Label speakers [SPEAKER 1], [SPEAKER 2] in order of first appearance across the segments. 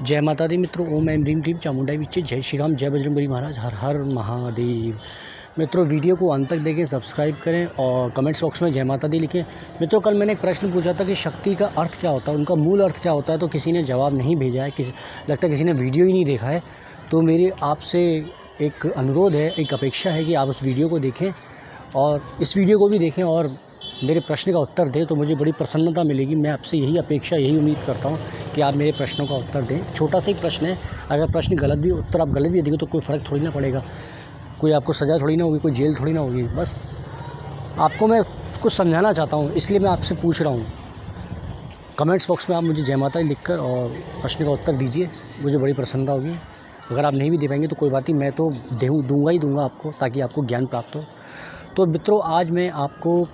[SPEAKER 1] जय माता दी मित्रों। ओम ऐं ह्रीं क्लीं चामुंडाई विच्चे। जय श्री राम, जय बजरंगबली महाराज, हर हर महादेव। मित्रों, वीडियो को अंत तक देखें, सब्सक्राइब करें और कमेंट्स बॉक्स में जय माता दी लिखें। मित्रों, कल मैंने एक प्रश्न पूछा था कि शक्ति का अर्थ क्या होता है, उनका मूल अर्थ क्या होता है, तो किसी ने जवाब नहीं भेजा है। लगता है किसी ने वीडियो ही नहीं देखा है। तो मेरी आपसे एक अनुरोध है, एक अपेक्षा है कि आप उस वीडियो को देखें और इस वीडियो को भी देखें और मेरे प्रश्न का उत्तर दें, तो मुझे बड़ी प्रसन्नता मिलेगी। मैं आपसे यही अपेक्षा, यही उम्मीद करता हूं कि आप मेरे प्रश्नों का उत्तर दें। छोटा सा एक प्रश्न है, अगर प्रश्न गलत भी, उत्तर आप गलत भी देंगे तो कोई फ़र्क थोड़ी ना पड़ेगा, कोई आपको सज़ा थोड़ी ना होगी, कोई जेल थोड़ी ना होगी। बस आपको मैं कुछ समझाना चाहता हूँ, इसलिए मैं आपसे पूछ रहा हूँ। कमेंट्स बॉक्स में आप मुझे जय माता लिखकर और प्रश्न का उत्तर दीजिए, मुझे बड़ी प्रसन्नता होगी। अगर आप नहीं भी दे पाएंगे तो कोई बात नहीं, मैं तो दूँगा ही दूँगा आपको, ताकि आपको ज्ञान प्राप्त हो। तो मित्रों, आज मैं आपको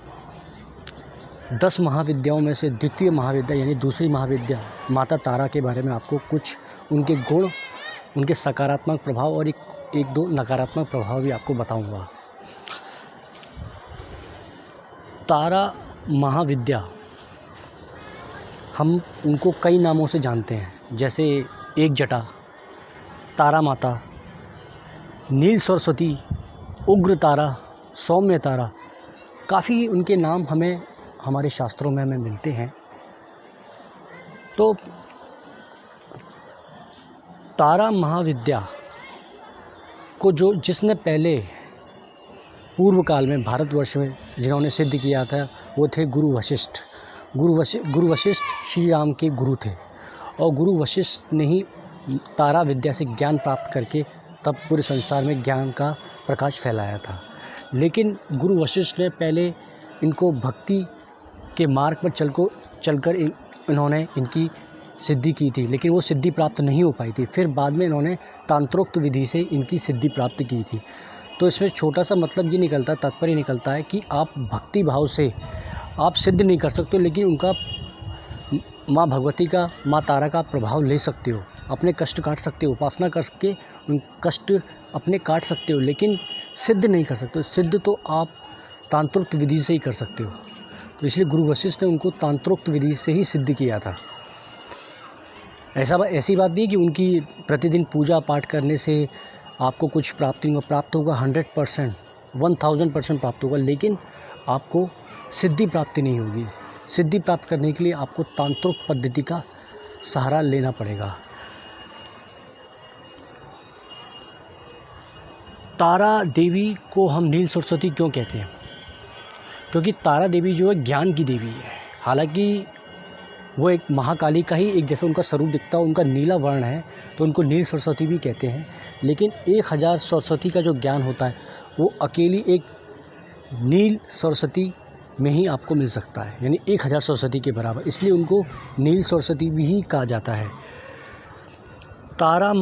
[SPEAKER 1] 10 महाविद्याओं में से द्वितीय महाविद्या यानी दूसरी महाविद्या माता तारा के बारे में आपको कुछ उनके गुण, उनके सकारात्मक प्रभाव और एक दो नकारात्मक प्रभाव भी आपको बताऊंगा। तारा महाविद्या, हम उनको कई नामों से जानते हैं, जैसे एक जटा, तारा माता, नील सरस्वती, उग्र तारा, सौम्य तारा। काफ़ी उनके नाम हमें हमारे शास्त्रों में हमें मिलते हैं। तो तारा महाविद्या को जिसने पहले पूर्व काल में भारतवर्ष में जिन्होंने सिद्ध किया था, वो थे गुरु वशिष्ठ। गुरु वशिष्ठ श्री राम के गुरु थे और गुरु वशिष्ठ ने ही तारा विद्या से ज्ञान प्राप्त करके तब पूरे संसार में ज्ञान का प्रकाश फैलाया था। लेकिन गुरु वशिष्ठ ने पहले इनको भक्ति के मार्ग पर चलकर इन्होंने इनकी सिद्धि की थी, लेकिन वो सिद्धि प्राप्त नहीं हो पाई थी। फिर बाद में इन्होंने तांत्रोक्त विधि से इनकी सिद्धि प्राप्त की थी। तो इसमें छोटा सा मतलब ये निकलता है, तात्पर्य निकलता है कि आप भक्ति भाव से आप सिद्ध नहीं कर सकते हो, लेकिन उनका माँ भगवती का, माँ तारा का प्रभाव ले सकते हो, अपने कष्ट काट सकते हो, उपासना करके उन कष्ट अपने काट सकते हो, लेकिन सिद्ध नहीं कर सकते हो। सिद्ध तो आप तांत्रोक्त विधि से ही कर सकते हो। तो इसलिए गुरु वशिष्ठ ने उनको तांत्रोक्त विधि से ही सिद्ध किया था। ऐसी बात नहीं कि उनकी प्रतिदिन पूजा पाठ करने से आपको कुछ प्राप्त होगा 100%, 1000% प्राप्त होगा, लेकिन आपको सिद्धि प्राप्ति नहीं होगी। सिद्धि प्राप्त करने के लिए आपको तांत्रिक पद्धति का सहारा लेना पड़ेगा। तारा देवी को हम नील सरस्वती क्यों कहते हैं? क्योंकि तारा देवी जो है ज्ञान की देवी है। हालांकि वो एक महाकाली का ही एक जैसा उनका स्वरूप दिखता है, उनका नीला वर्ण है, तो उनको नील सरस्वती भी कहते हैं। लेकिन 1000 सरस्वती का जो ज्ञान होता है वो अकेली एक नील सरस्वती में ही आपको मिल सकता है, यानी 1000 सरस्वती के बराबर। इसलिए उनको नील सरस्वती भी ही कहा जाता है। तारा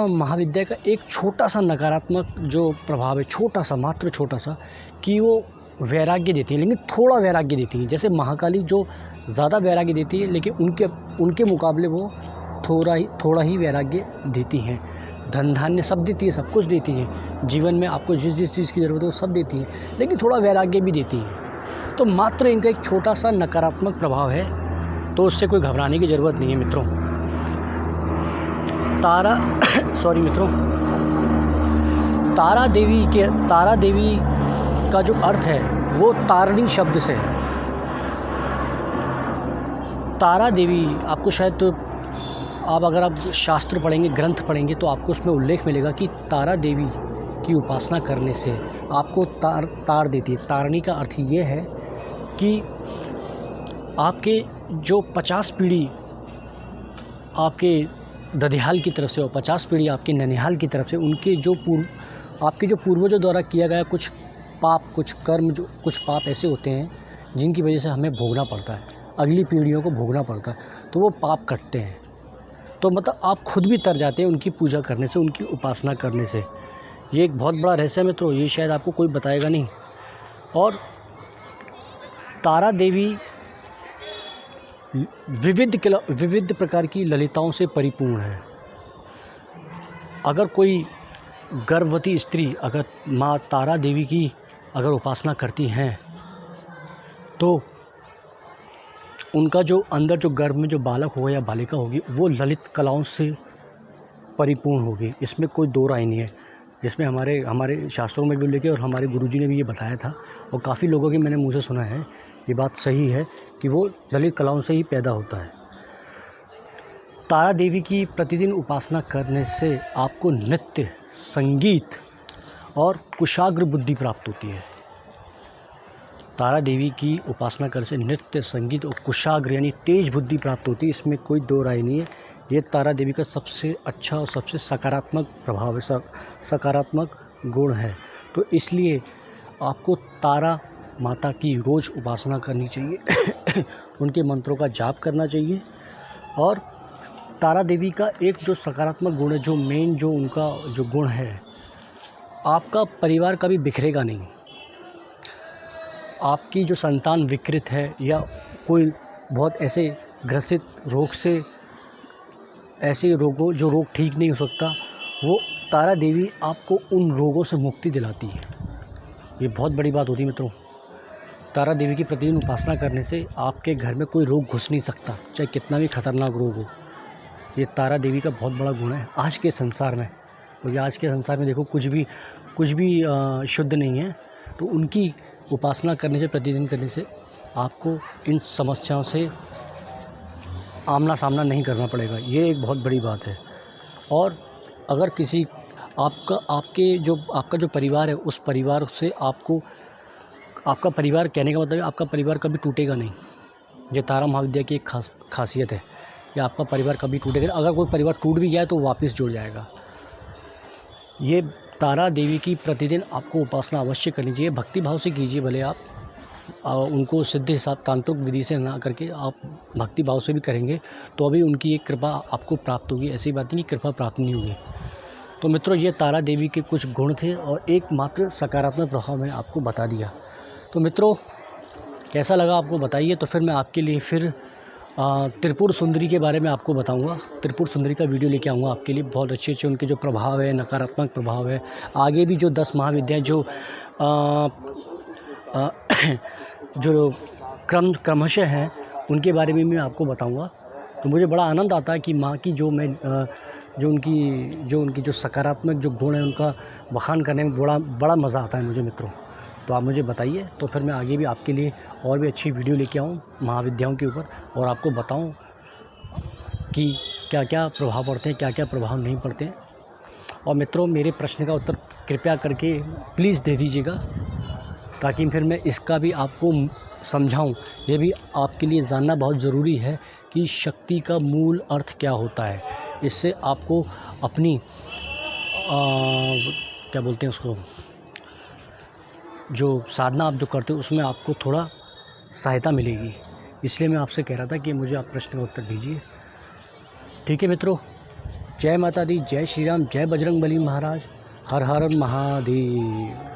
[SPEAKER 1] महाविद्या का एक छोटा सा नकारात्मक जो प्रभाव है, छोटा सा, मात्र छोटा सा, कि वो वैराग्य देती है, लेकिन थोड़ा वैराग्य देती है। जैसे महाकाली जो ज़्यादा वैराग्य देती है, लेकिन उनके मुकाबले वो थोड़ा ही वैराग्य देती हैं। धन धान्य सब देती है, सब कुछ देती है, जीवन में आपको जिस चीज़ की ज़रूरत है वो सब देती है, लेकिन थोड़ा वैराग्य भी देती है। तो मात्र इनका एक छोटा सा नकारात्मक प्रभाव है, तो उससे कोई घबराने की ज़रूरत नहीं है मित्रों। तारा देवी का जो अर्थ है वो तारणी शब्द से है। तारा देवी आपको शायद, तो अगर आप शास्त्र पढ़ेंगे, ग्रंथ पढ़ेंगे, तो आपको उसमें उल्लेख मिलेगा कि तारा देवी की उपासना करने से आपको तार देती है। तारणी का अर्थ ये है कि आपके जो 50 पीढ़ी आपके ददिहाल की तरफ से और 50 पीढ़ी आपके ननिहाल की तरफ से, उनके जो आपके जो पूर्वजों द्वारा किया गया कुछ पाप, कुछ कर्म, जो कुछ पाप ऐसे होते हैं जिनकी वजह से हमें भोगना पड़ता है, अगली पीढ़ियों को भोगना पड़ता है, तो वो पाप कटते हैं। तो मतलब आप खुद भी तर जाते हैं उनकी पूजा करने से, उनकी उपासना करने से। ये एक बहुत बड़ा रहस्य है मित्रों, ये शायद आपको कोई बताएगा नहीं। और तारा देवी विविध प्रकार की ललिताओं से परिपूर्ण है। अगर कोई गर्भवती स्त्री अगर माँ तारा देवी की अगर उपासना करती हैं तो उनका जो अंदर जो गर्भ में जो बालक होगा या बालिका होगी वो ललित कलाओं से परिपूर्ण होगी, इसमें कोई दो राय नहीं है। जिसमें हमारे शास्त्रों में भी लिखे और हमारे गुरुजी ने भी ये बताया था, और काफ़ी लोगों के मैंने मुँह से सुना है, ये बात सही है कि वो ललित कलाओं से ही पैदा होता है। तारा देवी की प्रतिदिन उपासना करने से आपको नृत्य, संगीत और कुशाग्र बुद्धि प्राप्त होती है। तारा देवी की उपासना करने से नृत्य, संगीत और कुशाग्र यानी तेज बुद्धि प्राप्त होती है, इसमें कोई दो राय नहीं है। ये तारा देवी का सबसे अच्छा और सबसे सकारात्मक प्रभाव है, सकारात्मक गुण है। तो इसलिए आपको तारा माता की रोज़ उपासना करनी चाहिए उनके मंत्रों का जाप करना चाहिए। और तारा देवी का एक जो सकारात्मक गुण है, जो मेन जो उनका जो गुण है, आपका परिवार कभी बिखरेगा नहीं। आपकी जो संतान विकृत है या कोई बहुत ऐसे ग्रसित रोग से, ऐसे रोगों जो रोग ठीक नहीं हो सकता, वो तारा देवी आपको उन रोगों से मुक्ति दिलाती है। ये बहुत बड़ी बात होती है मित्रों। तारा देवी की प्रतिदिन उपासना करने से आपके घर में कोई रोग घुस नहीं सकता, चाहे कितना भी खतरनाक रोग हो। ये तारा देवी का बहुत बड़ा गुण है आज के संसार में, क्योंकि आज के संसार में देखो कुछ भी शुद्ध नहीं है। तो उनकी उपासना करने से, प्रतिदिन करने से आपको इन समस्याओं से आमना सामना नहीं करना पड़ेगा। ये एक बहुत बड़ी बात है। और अगर किसी आपका जो परिवार है, उस परिवार से आपका परिवार, कहने का मतलब है आपका परिवार कभी टूटेगा नहीं। ये तारा महाविद्या की एक खासियत है कि आपका परिवार कभी टूटेगा। अगर कोई परिवार टूट भी जाए तो वापस जुड़ जाएगा। ये तारा देवी की प्रतिदिन आपको उपासना अवश्य करनी चाहिए। भक्ति भाव से कीजिए, भले आप उनको सिद्ध हिसाब तांत्रिक विधि से ना करके आप भक्ति भाव से भी करेंगे तो अभी उनकी एक कृपा आपको प्राप्त होगी। ऐसी बात नहीं कि कृपा प्राप्त नहीं होगी। तो मित्रों, ये तारा देवी के कुछ गुण थे और एकमात्र सकारात्मक प्रभाव मैंने आपको बता दिया। तो मित्रों, कैसा लगा आपको बताइए। तो फिर मैं आपके लिए फिर त्रिपुर सुंदरी के बारे में आपको बताऊंगा। त्रिपुर सुंदरी का वीडियो लेके आऊँगा आपके लिए। बहुत अच्छे उनके जो प्रभाव है, नकारात्मक प्रभाव है, आगे भी जो 10 महाविद्याएँ जो क्रमशः हैं, उनके बारे में मैं आपको बताऊंगा। तो मुझे बड़ा आनंद आता है कि माँ की जो उनकी जो सकारात्मक जो गुण है, उनका बखान करने में बड़ा मज़ा आता है मुझे मित्रों। तो आप मुझे बताइए, तो फिर मैं आगे भी आपके लिए और भी अच्छी वीडियो लेके आऊँ महाविद्याओं के ऊपर, और आपको बताऊँ कि क्या क्या प्रभाव पड़ते हैं, क्या क्या प्रभाव नहीं पड़ते हैं। और मित्रों, मेरे प्रश्न का उत्तर कृपया करके प्लीज़ दे दीजिएगा, ताकि फिर मैं इसका भी आपको समझाऊं। ये भी आपके लिए जानना बहुत ज़रूरी है कि शक्ति का मूल अर्थ क्या होता है। इससे आपको अपनी क्या बोलते हैं उसको, जो साधना आप जो करते हो उसमें आपको थोड़ा सहायता मिलेगी। इसलिए मैं आपसे कह रहा था कि मुझे आप प्रश्न का उत्तर दीजिए। ठीक है मित्रों, जय माता दी, जय श्री राम, जय बजरंग बली महाराज, हर हर महादेव।